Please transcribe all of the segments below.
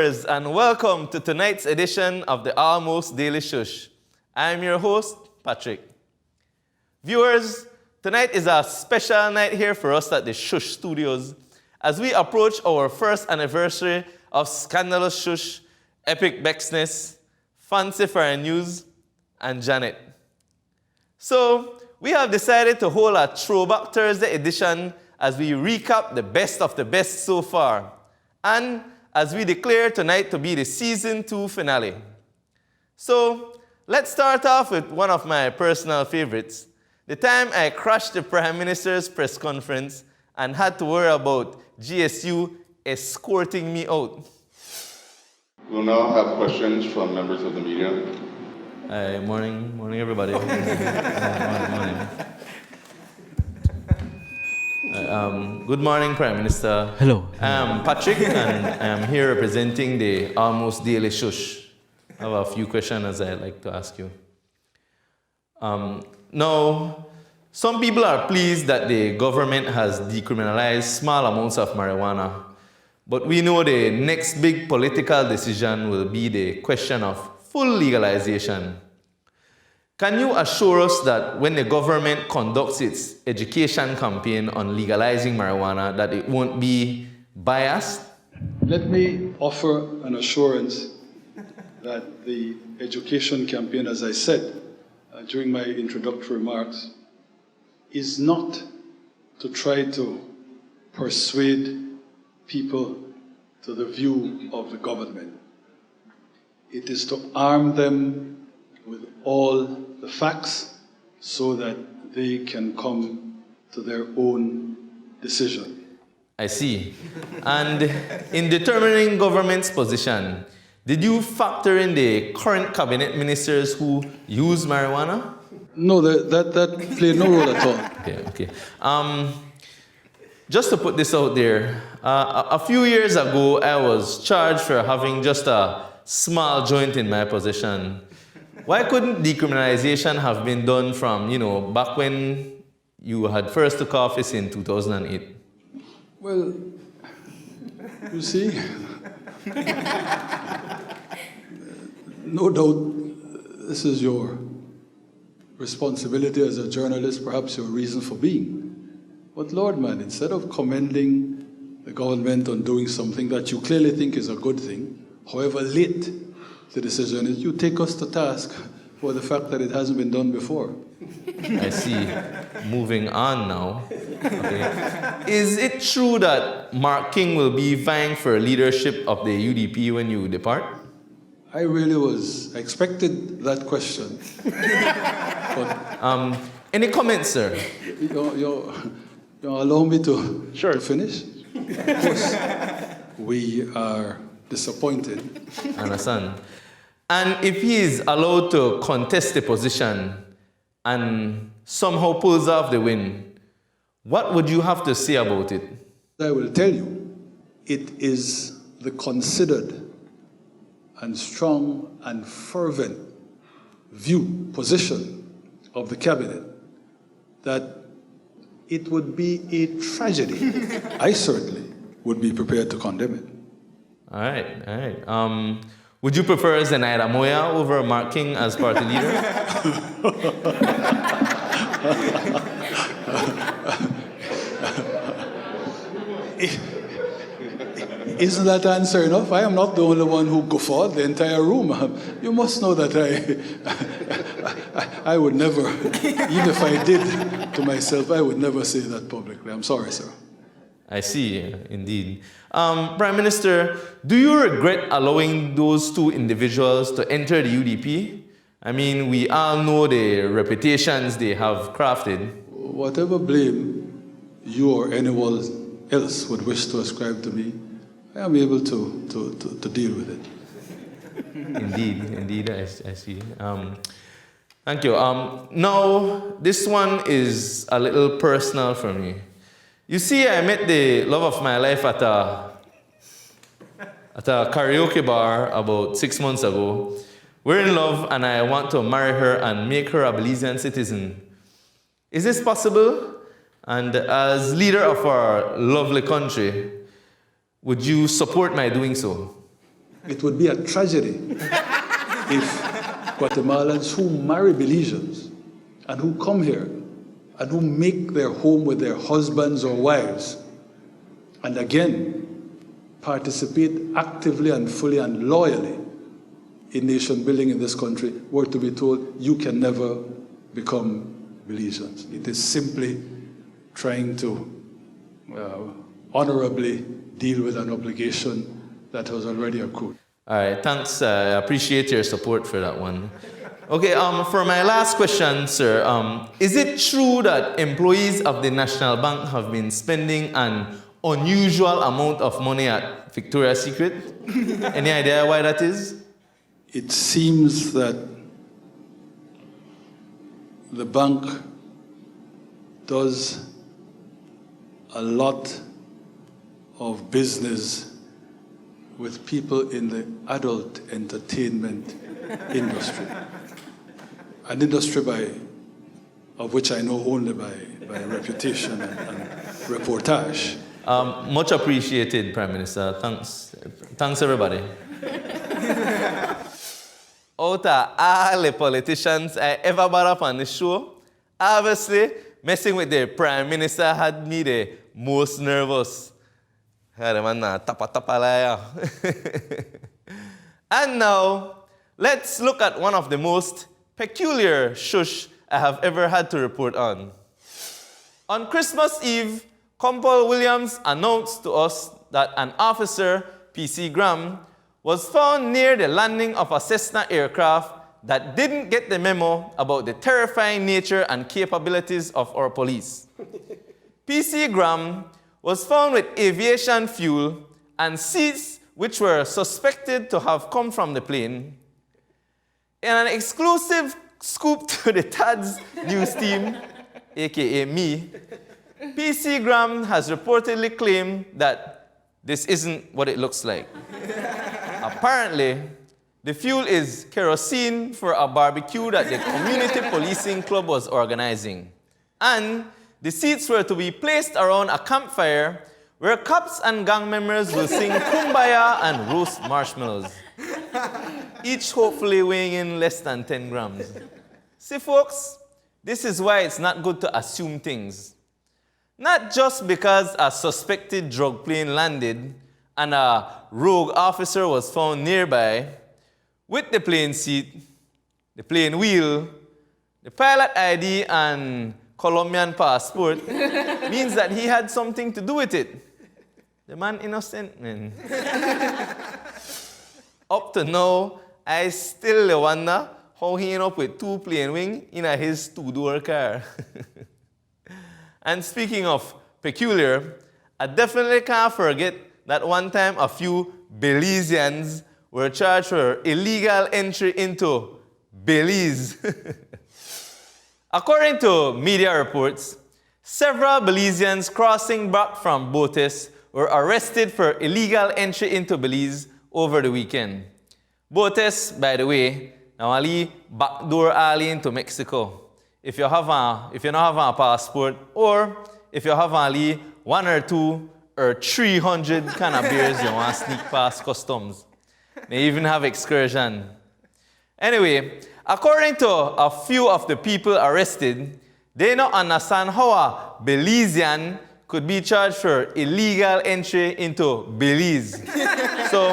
viewers, and welcome to tonight's edition of the Almost Daily Shush. I'm your host, Patrick. Viewers, tonight is a special night here for us at the Shush Studios as we approach our first anniversary of Scandalous Shush, Epic Bexness, Fancy for News, and Janet. So, we have decided to hold a Throwback Thursday edition as we recap the best of the best so far, and as we declare tonight to be the Season 2 finale. So, let's start off with one of my personal favorites, the time I crashed the Prime Minister's press conference and had to worry about GSU escorting me out. We'll now have questions from members of the media. Morning everybody. Morning. Good morning, Prime Minister. Hello. I'm Patrick, and I'm here representing the Almost Daily Shush. I have a few questions I'd like to ask you. Now, some people are pleased that the government has decriminalized small amounts of marijuana, but we know the next big political decision will be the question of full legalization. Can you assure us that when the government conducts its education campaign on legalizing marijuana, that it won't be biased? Let me offer an assurance that the education campaign, as I said during my introductory remarks, is not to try to persuade people to the view of the government. It is to arm them with all the facts so that they can come to their own decision. I see. And in determining government's position, did you factor in the current cabinet ministers who use marijuana? No, that played no role at all. Okay. Just to put this out there, a few years ago, I was charged for having just a small joint in my possession. Why couldn't decriminalization have been done from, back when you had first took office in 2008? Well, you see, no doubt this is your responsibility as a journalist, perhaps your reason for being. But Lord, man, instead of commending the government on doing something that you clearly think is a good thing, however late the decision is, you take us to task for the fact that it hasn't been done before. I see. Moving on now. Okay. Is it true that Mark King will be vying for leadership of the UDP when you depart? I expected that question. But any comments, sir? you allow me to finish? Of course, we are disappointed. Understand. And if he is allowed to contest the position and somehow pulls off the win, what would you have to say about it? I will tell you, it is the considered and strong and fervent position of the cabinet that it would be a tragedy. I certainly would be prepared to condemn it. All right. Would you prefer Zenaida Moya over Mark King as party leader? Isn't that answer enough? I am not the only one who guffawed the entire room. You must know that I would never, even if I did to myself, I would never say that publicly. I'm sorry, sir. I see, indeed. Prime Minister, do you regret allowing those two individuals to enter the UDP? I mean, we all know the reputations they have crafted. Whatever blame you or anyone else would wish to ascribe to me, I am able to deal with it. Indeed, I see. Thank you. Now, this one is a little personal for me. You see, I met the love of my life at a karaoke bar about 6 months ago. We're in love, and I want to marry her and make her a Belizean citizen. Is this possible? And as leader of our lovely country, would you support my doing so? It would be a tragedy if Guatemalans who marry Belizeans and who come here and who make their home with their husbands or wives, and again, participate actively and fully and loyally in nation building in this country, were to be told, you can never become Belizeans. It is simply trying to honorably deal with an obligation that has already accrued. All right, thanks. I appreciate your support for that one. Okay, for my last question, sir, is it true that employees of the National Bank have been spending an unusual amount of money at Victoria's Secret? Any idea why that is? It seems that the bank does a lot of business with people in the adult entertainment industry. An industry of which I know only by reputation and reportage. Much appreciated, Prime Minister. Thanks. Thanks, everybody. Out of all the politicians I ever brought up on the show, obviously, messing with the Prime Minister had me the most nervous. And now, let's look at one of the most peculiar shush I have ever had to report on. On Christmas Eve, Compol Williams announced to us that an officer, P.C. Graham, was found near the landing of a Cessna aircraft that didn't get the memo about the terrifying nature and capabilities of our police. P.C. Graham was found with aviation fuel and seats which were suspected to have come from the plane. In an exclusive scoop to the TADS news team, aka me, P.C. Graham has reportedly claimed that this isn't what it looks like. Apparently, the fuel is kerosene for a barbecue that the community policing club was organizing. And the seats were to be placed around a campfire where cops and gang members will sing Kumbaya and roast marshmallows, each hopefully weighing in less than 10 grams. See, folks, this is why it's not good to assume things. Not just because a suspected drug plane landed and a rogue officer was found nearby with the plane seat, the plane wheel, the pilot ID, and Colombian passport means that he had something to do with it. The man innocent, man. Up to now, I still wonder how he ended up with two plane wings in his two-door car. And speaking of peculiar, I definitely can't forget that one time a few Belizeans were charged for illegal entry into Belize. According to media reports, several Belizeans crossing back from Botes were arrested for illegal entry into Belize over the weekend. Botes, by the way, now only backdoor alley into Mexico. If you don't have a passport, or if you have only 1 or 2 or 300 kind of beers you want to sneak past customs. They even have excursion. Anyway, according to a few of the people arrested, they don't understand how a Belizean could be charged for illegal entry into Belize. So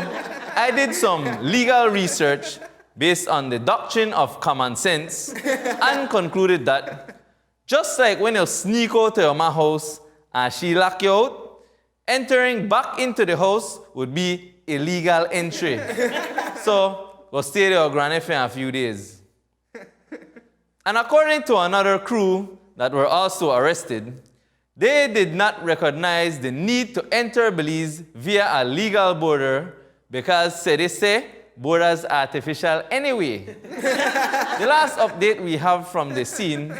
I did some legal research based on the doctrine of common sense and concluded that just like when you sneak out to your ma house and she lock you out, entering back into the house would be illegal entry. So go stay there, granny, for a few days. And according to another crew that were also arrested, they did not recognize the need to enter Belize via a legal border because, they say, borders artificial anyway. The last update we have from the scene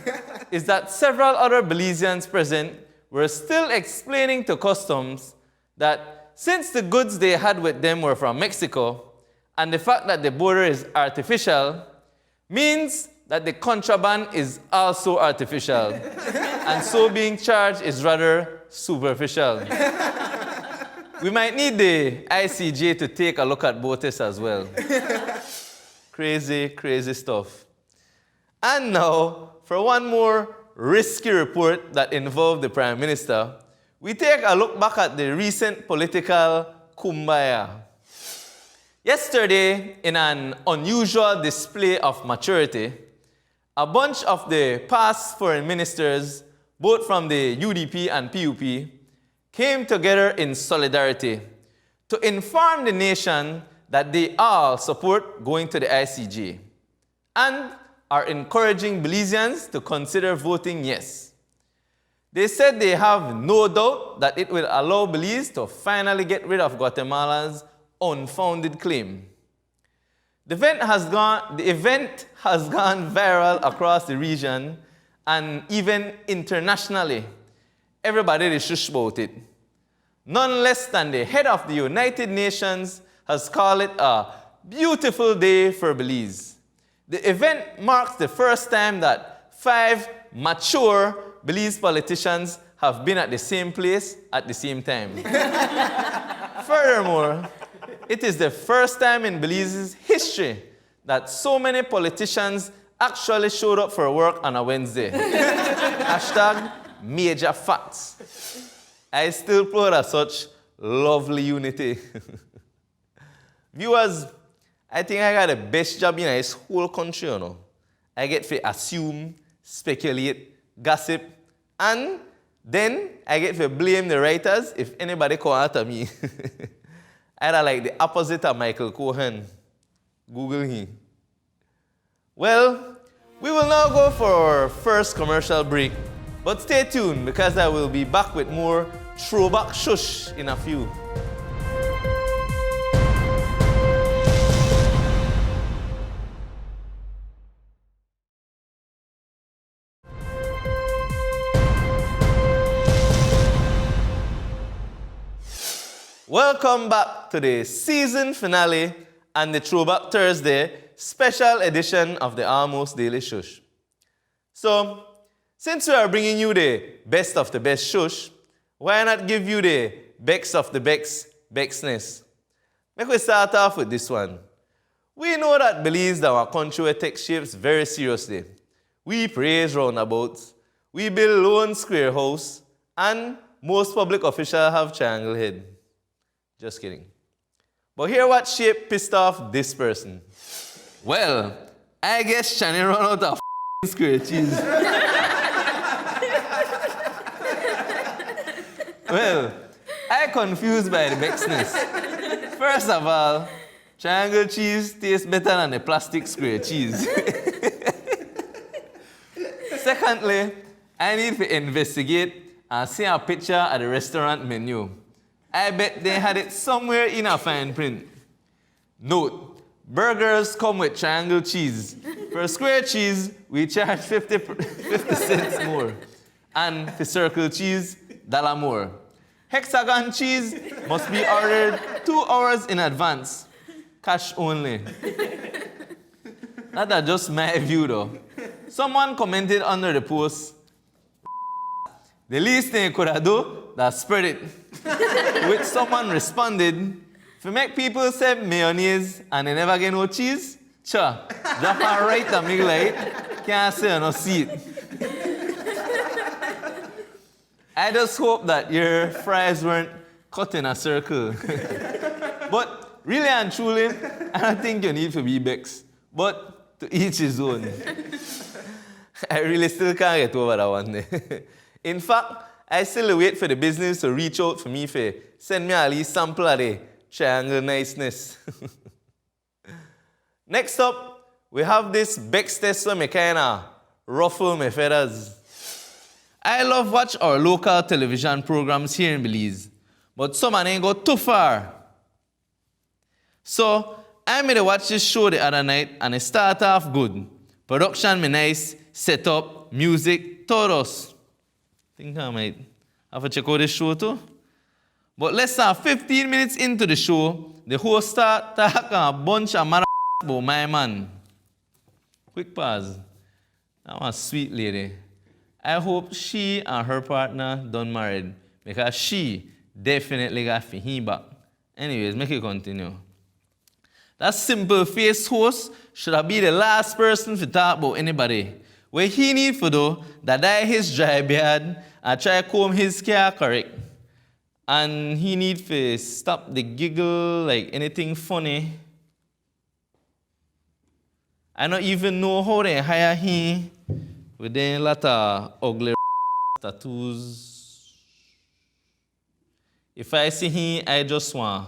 is that several other Belizeans present were still explaining to customs that since the goods they had with them were from Mexico, and the fact that the border is artificial means that the contraband is also artificial, and so being charged is rather superficial. We might need the ICJ to take a look at both this as well. Crazy, crazy stuff. And now, for one more risky report that involved the Prime Minister, we take a look back at the recent political kumbaya. Yesterday, in an unusual display of maturity, a bunch of the past foreign ministers, both from the UDP and PUP, came together in solidarity to inform the nation that they all support going to the ICJ and are encouraging Belizeans to consider voting yes. They said they have no doubt that it will allow Belize to finally get rid of Guatemala's unfounded claim. The event has gone viral across the region and even internationally. Everybody is shush about it. None less than the head of the United Nations has called it a beautiful day for Belize. The event marks the first time that 5 mature Belize politicians have been at the same place at the same time. Furthermore, it is the first time in Belize's history that so many politicians actually showed up for work on a Wednesday. Hashtag major facts. I still proud of such lovely unity. Viewers, I think I got the best job in this whole country, you know. I get to assume, speculate, gossip, and then I get to blame the writers if anybody come after me. Either like the opposite of Michael Cohen. Google him. Well, we will now go for our first commercial break. But stay tuned because I will be back with more throwback shush in a few. Welcome back to the season finale and the Throwback Thursday special edition of the Almost Daily Shush. So, since we are bringing you the best of the best shush, why not give you the best of the bestness? Make we start off with this one. We know that Belize, our country, will take shapes very seriously. We praise roundabouts, we build lone square house, and most public officials have triangle head. Just kidding. But hear what shape pissed off this person. Well, I guess Shani run out of square cheese. Well, I confused by the bestness. First of all, triangle cheese tastes better than the plastic square cheese. Secondly, I need to investigate and see a picture at the restaurant menu. I bet they had it somewhere in a fine print. Note, burgers come with triangle cheese. For square cheese, we charge 50 cents more. And for circle cheese, $1 more. Hexagon cheese must be ordered 2 hours in advance. Cash only. That's just my view though. Someone commented under the post, the least thing you could have done, that's spread it. Which someone responded, if you make people say mayonnaise and they never get no cheese, sure, drop her right in the middle of it, can't say or no see it. I just hope that your fries weren't cut in a circle. But really and truly, I don't think you need to be vexed. But to each his own. I really still can't get over that one. In fact, I still wait for the business to reach out for me to send me at least sample of the triangle niceness. Next up, we have this Bex test where me kinda ruffle my feathers. I love watch our local television programs here in Belize, but some ain't go too far. So, I made a watch this show the other night and it started off good. Production me nice, setup, music, todos. Think I might have to check out this show too. But less than 15 minutes into the show, the host started talking a bunch of mad about my man. Quick pause. That was a sweet lady. I hope she and her partner done married because she definitely got for him back. Anyways, make it continue. That simple face host should have been the last person to talk about anybody. What he need for do, that dye his dry beard and try comb his hair correct. And he need to stop the giggle like anything funny. I don't even know how they hire him with a lot of ugly tattoos. If I see him, I just want.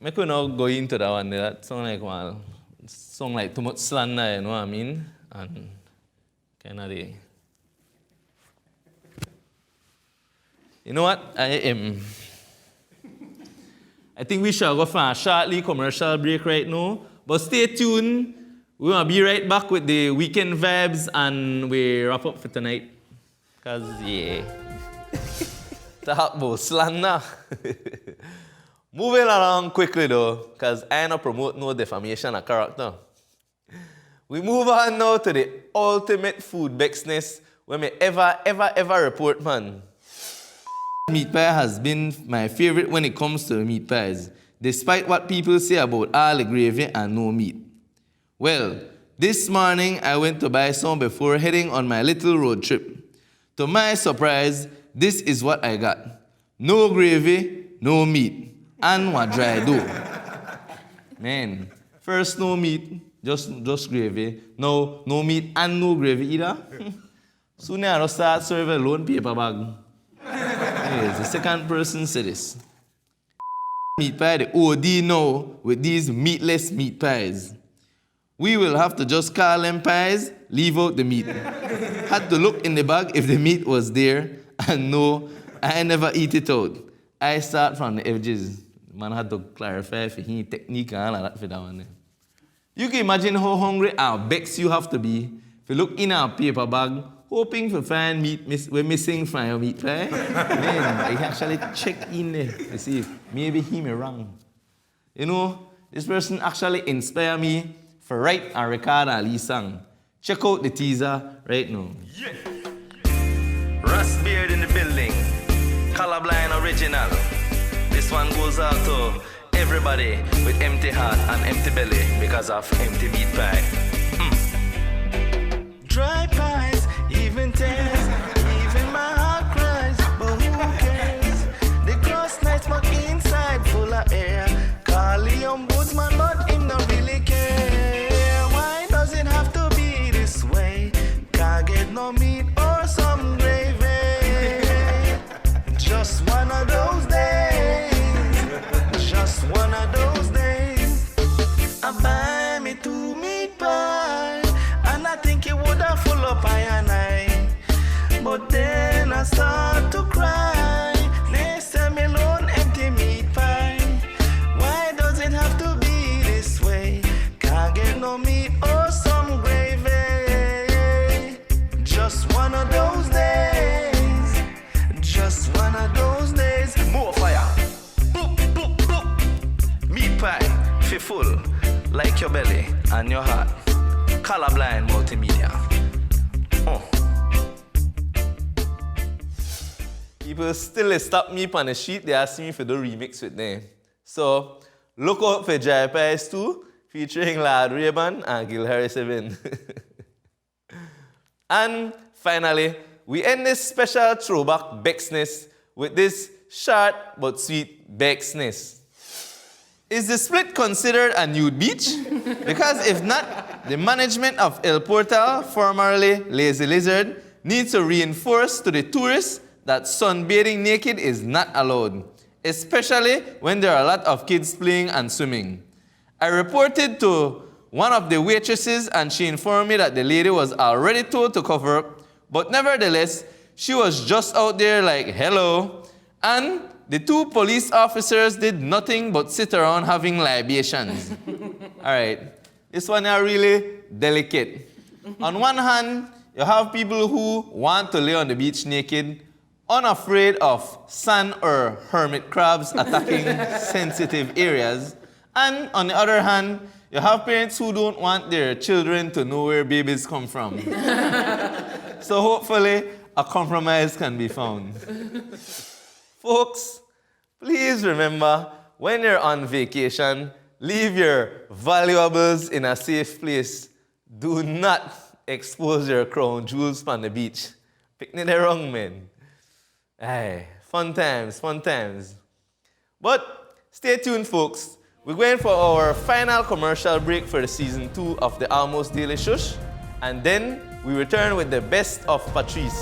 I could not go into that one. That sound like too much slander, you know what I mean? And kind of the. You know what? I think we shall go for a shortly commercial break right now. But stay tuned. We're going to be right back with the weekend vibes and we wrap up for tonight. Because, yeah. Talk about slander. Moving along quickly though, because I don't promote no defamation of character. We move on now to the ultimate food business when we ever report, man. Meat pie has been my favorite when it comes to meat pies, despite what people say about all the gravy and no meat. Well, this morning I went to buy some before heading on my little road trip. To my surprise, this is what I got. No gravy, no meat, and what dry dough. Man, first no meat, just gravy. No meat and no gravy either. Soon I'll start serving alone paper bag. Anyways, the second person said this. Meat pie, the OD now with these meatless meat pies. We will have to just call them pies, leave out the meat. Had to look in the bag if the meat was there, and no, I never eat it out. I start from the edges. Man had to clarify for his technique and all that for that one. You can imagine how hungry and vexed you have to be if you look in a paper bag, hoping to find meat we're missing from your meat pie. Man, I actually check in there to see if maybe he may wrong. You know, this person actually inspired me for write and record a Lee song. Check out the teaser right now. Yeah. Rust Beard in the building. Colorblind original. This one goes out to everybody with empty heart and empty belly because of empty meat pie. Dry pies, even tears, even my heart cries, but who cares? The cross night smoke inside full of air. Call the ombudsman, but him don't really care. Why does it have to be this way? Can't get no meat or some gravy. Just one of those days. Just one of those days. I buy me 2 meat pie, and I think it would have full up I and I. But then I start to cry. They send me alone empty meat pie. Why does it have to be this way? Can't get no meat or some gravy. Just one of those days. Just one of those days. More fire. Boop, boop, boop. Meat pie, fi full, like your belly and your heart. Colorblind multimedia. Oh. People still stop me on the sheet. They ask me if I do remix with them. So look out for Dry Pies 2, featuring Lad Rayban and Gil Harris Evin. And finally, we end this special throwback Bexness with this short but sweet Bexness. Is the split considered a nude beach? Because if not, the management of El Portal, formerly Lazy Lizard, needs to reinforce to the tourists that sunbathing naked is not allowed, especially when there are a lot of kids playing and swimming. I reported to one of the waitresses and she informed me that the lady was already told to cover up, but nevertheless, she was just out there like, hello, and the 2 police officers did nothing but sit around having libations. All right, this one is really delicate. On one hand, you have people who want to lay on the beach naked, unafraid of sand or hermit crabs attacking sensitive areas. And on the other hand, you have parents who don't want their children to know where babies come from. So hopefully, a compromise can be found. Folks, please remember, when you're on vacation, leave your valuables in a safe place. Do not expose your crown jewels on the beach. Picnic the wrong man. Aye, fun times, fun times. But stay tuned, folks. We're going for our final commercial break for the season 2 of the Almost Daily Shush, and then we return with the best of Patrice.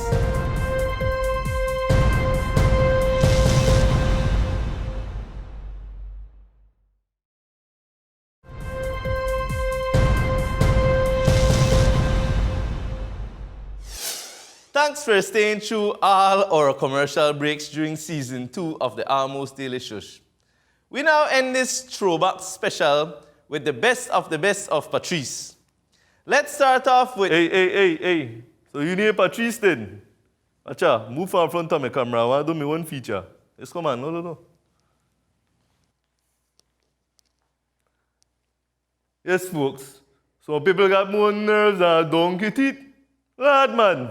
Thanks for staying through all our commercial breaks during season 2 of the Almost Daily Shush. We now end this throwback special with the best of Patrice. Let's start off with... Hey. So you need Patrice then? Acha, move from front of my camera. I want to do me one feature. Let's come on. No. Yes, folks. Some people got more nerves than a donkey teeth. Lad, man.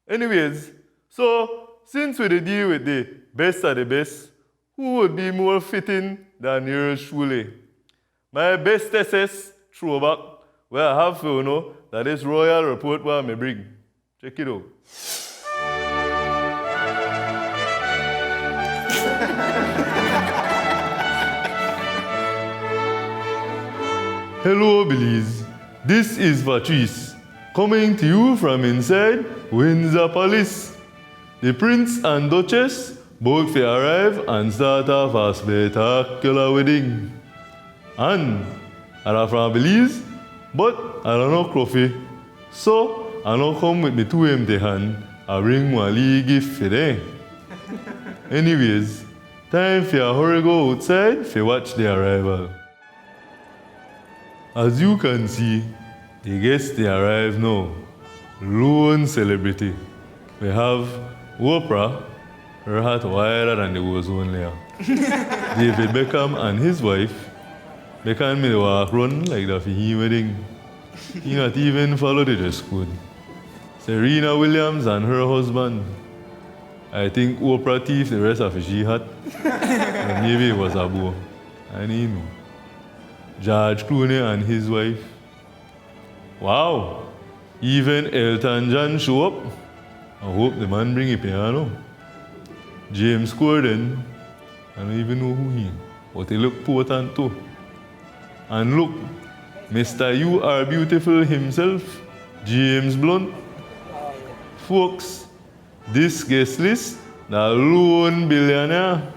Anyways, so since we deal with the best of the best, who would be more fitting than yours truly? My bestest throwback, where I have for you know that is royal report what I may bring. Check it out. Hello, Belize. This is Patrice, coming to you from inside Windsor Palace. The Prince and Duchess both will arrive and start off a spectacular wedding. And I'm from Belize, but I don't know coffee. So I don't come with me two empty hands. I bring my little gift for them. Anyways, time for a hurry go outside to watch the arrival. As you can see, the guests they arrive now. Lone celebrity. We have Oprah, her hat wider than the ozone layer. David Beckham and his wife, they can't make the walk run like that for his wedding. He not even follow the dress code. Serena Williams and her husband. I think Oprah thief the rest of his hat. And maybe it was a bow. I didn't know. George Clooney and his wife. Wow! Even Elton John show up. I hope the man bring a piano. James Corden, I don't even know who he is, but he look potent too. And look, Mr. You Are Beautiful himself, James Blunt. Folks, this guest list, the lone billionaire.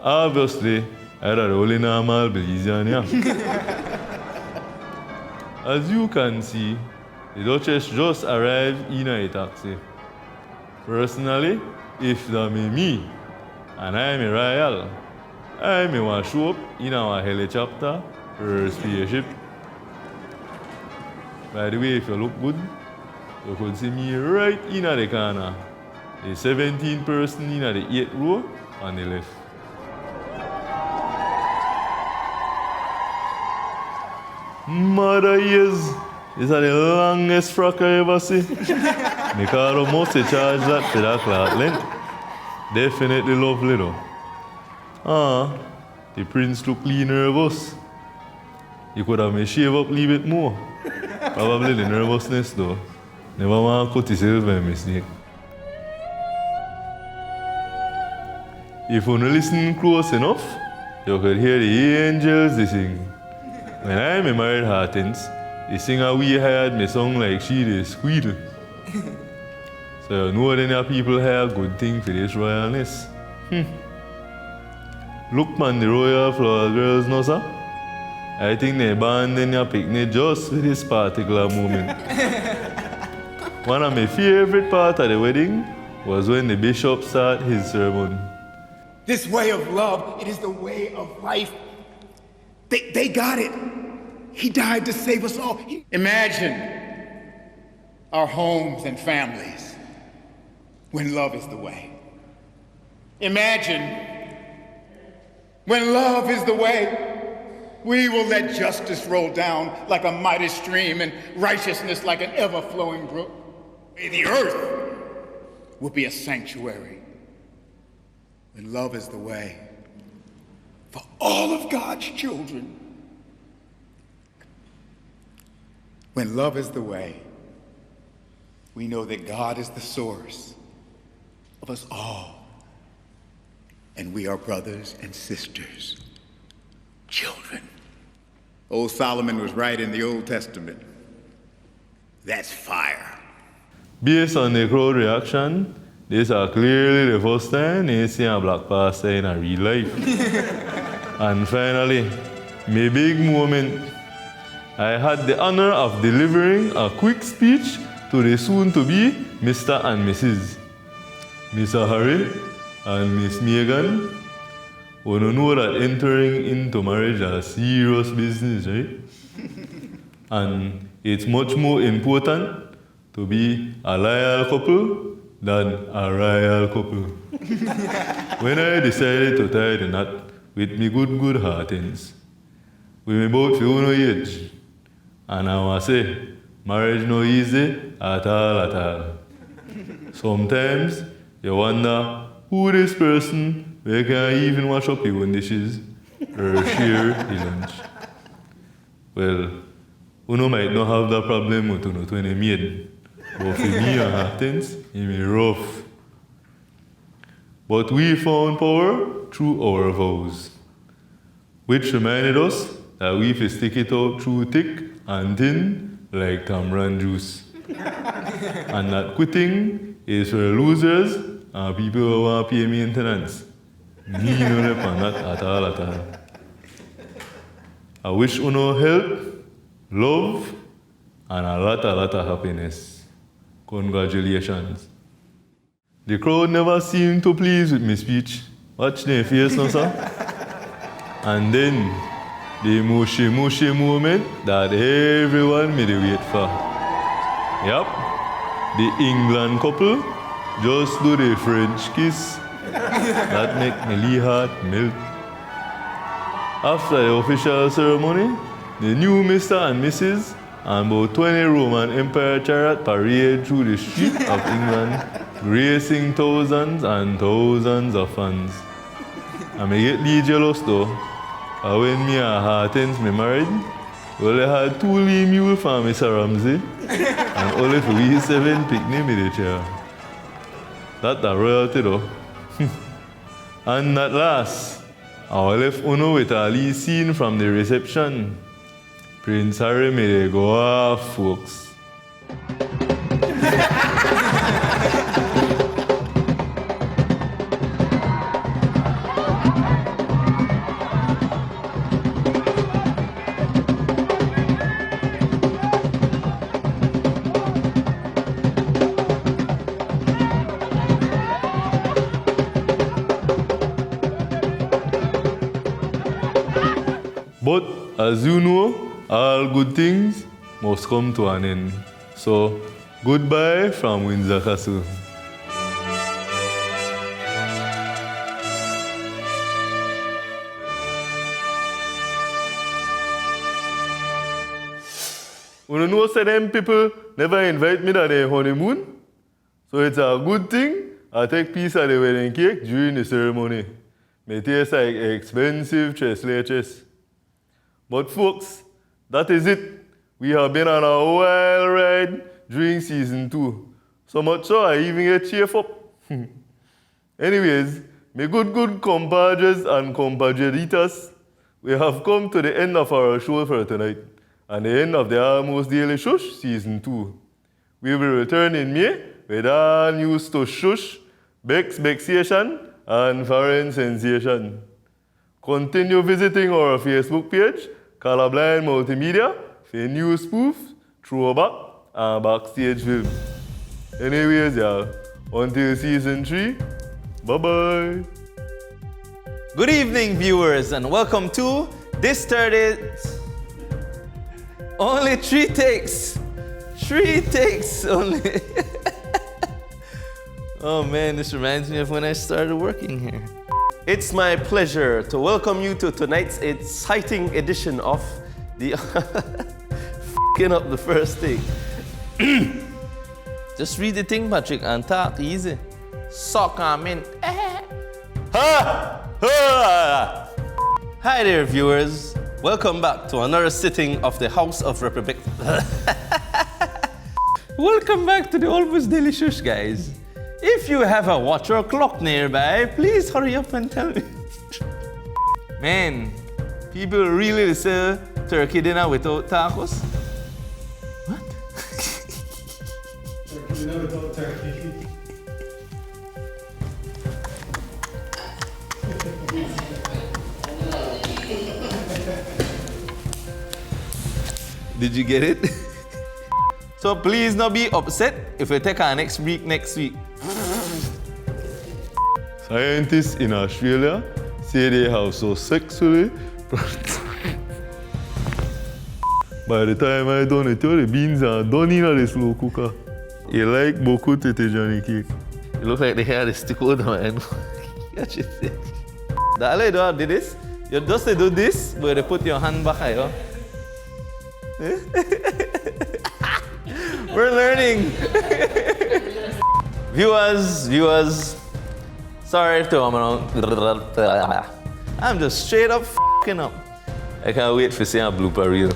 Obviously, I the only normal Belizean. As you can see, the Duchess just arrived in a taxi. Personally, if that be me, and I'm a royal, I may want to show up in our helicopter or spaceship. By the way, if you look good, you could see me right in the corner. The 17th person in the 8th row on the left. Mother years, this is the longest frock I ever see. Mikado must charge that for that cloth length. Definitely lovely though. The prince look really nervous. You could have made shave up a little bit more. Probably the nervousness though. Never want to cut yourself by mistake. If you don't listen close enough, you could hear the angels they sing. When I'm a married heartens, the singer we hired me song like she the squeal. So you know then your people have good thing for this royalness. Look man, the royal flower girls no sir. I think they abandoned your picnic just for this particular moment. One of my favorite parts of the wedding was when the bishop started his sermon. This way of love, it is the way of life. They got it. He died to save us all. Imagine our homes and families when love is the way. Imagine when love is the way, we will let justice roll down like a mighty stream and righteousness like an ever-flowing brook. May the earth will be a sanctuary when love is the way for all of God's children. When love is the way, we know that God is the source of us all. And we are brothers and sisters, children. Old Solomon was right in the Old Testament. That's fire. Based on the crowd reaction, this is clearly the first time they see a black pastor in a real life. And finally, my big moment. I had the honor of delivering a quick speech to the soon-to-be Mr. and Mrs. Mr. Harry and Miss Megan. You know that entering into marriage is serious business, right? And it's much more important to be a loyal couple than a royal couple. When I decided to tie the knot with me good heartings, we both feel no age. And I want to say, marriage no easy at all. Sometimes you wonder who this person where can even wash up your own dishes or share the lunch. Well, you might not have that problem with you when you maid, but for me and things, it may rough. But we found power through our vows, which reminded us that we have stick it out through thick and thin like tamarind juice. And that quitting is for losers and people who want to pay maintenance. Me no lep on that at all. I wish you know help, love, and a lot of happiness. Congratulations. The crowd never seemed to please with my speech. Watch their face now, sir. And then the mushy moment that everyone made wait for. Yep, the England couple just do the French kiss. That make my little heart melt. After the official ceremony, the new Mr. and Mrs. and about 20 Roman Empire chariot parade through the streets of England, gracing thousands and thousands of fans. I may get really jealous though. When me and Hartens me married, well, I had 2 lean mules for Mr. Ramsey and only for we 7 picnic with the chair. That's a royalty though. And at last, I left Uno with a little scene from the reception. Prince Harry made a go off, folks. But as you know, all good things must come to an end. So, goodbye from Windsor Castle. You know, say them people never invite me to their honeymoon. So it's a good thing I take piece of the wedding cake during the ceremony. May taste like expensive chess. But folks, that is it. We have been on a wild ride during season 2. So much so I even get cheered up. Anyways, my good compadres and compadreditas, we have come to the end of our show for tonight and the end of the Almost Daily Shush season 2. We will return in May with all news to Shush, Beck's Vexation, and Foreign Sensation. Continue visiting our Facebook page, Colorblind Multimedia, for news spoof, throwback, and backstage films. Anyways, y'all, until season 3, bye-bye. Good evening, viewers, and welcome to this 30th. Only 3 takes. 3 takes only. Oh man, this reminds me of when I started working here. It's my pleasure to welcome you to tonight's exciting edition of the f***ing up the first take. Just read the thing, Patrick, and talk easy. Sock on in. Hi there, viewers. Welcome back to another sitting of the House of Representatives. Welcome back to the Almost Daily Shush, guys. If you have a watch or clock nearby, please hurry up and tell me. Man, people really sell turkey dinner without tacos? What? Turkey dinner without turkey. Did you get it? So please not be upset if we take our next break next week. Scientists in Australia say they have so sexually. By the time I done it, the beans are done in the slow cooker. You like boku tete Johnny cake. It looks like they had a stick over man. Catch it. The other dog did this. You just do this, but they put your hand back here. We're learning. Viewers. Sorry to I'm just straight up f***ing up. I can't wait for seeing a blooper reel.